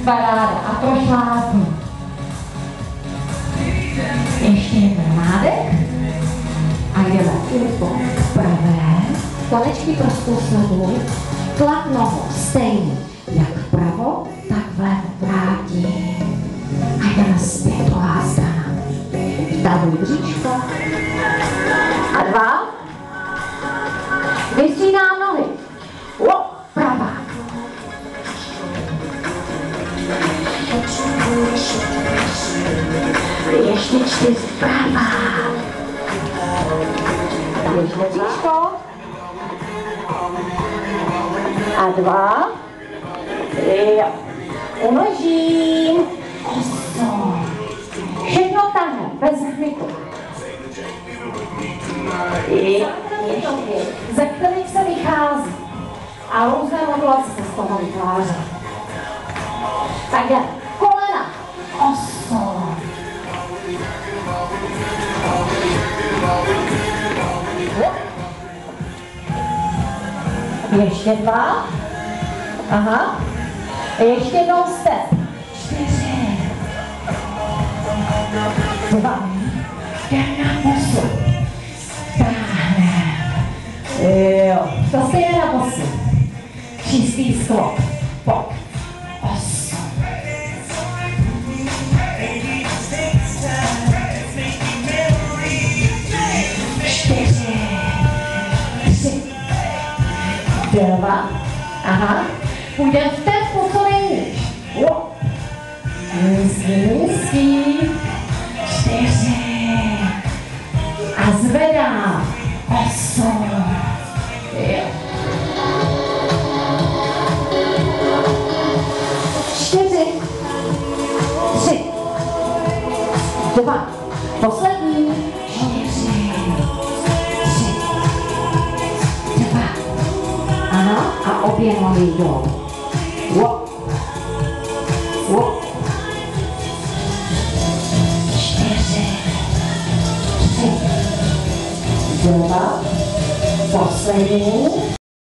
Paráda. A prošlápnu. Ještě jeden nádech. A jdeme po pravé. Konečky trošku sleduj. Tlak nohou stejný. Jak vpravo, tak vlevo vrátím. A jdeme zpět, druhá strana. Vtavuj bříško. A dva. Vystřídám nohy. Pravá. Ještě 4, pravá. Ještě bříško. A 2. Jo. Unožím. 8. Všechno tahem, bez hliku. Ze kterých se vychází. A různé modulace se z toho vytváří. Tak jdeme. Kolena. 8. Ještě 2. Aha. Ještě jednou step. 4. 2. Jdem na posun. Táhnem. Jo. To stejně na posun. Čistý sklop. Pojď. 8. 4. 3. 2. Aha. Půjdem v tempu, co nejvíc. Nízký. 4. A zvedám. 8. Jo. 4. 3. 2. Poslední. 4. 3. 2. Ano, a obě nohy jdou. 4. 3. 2. Poslední.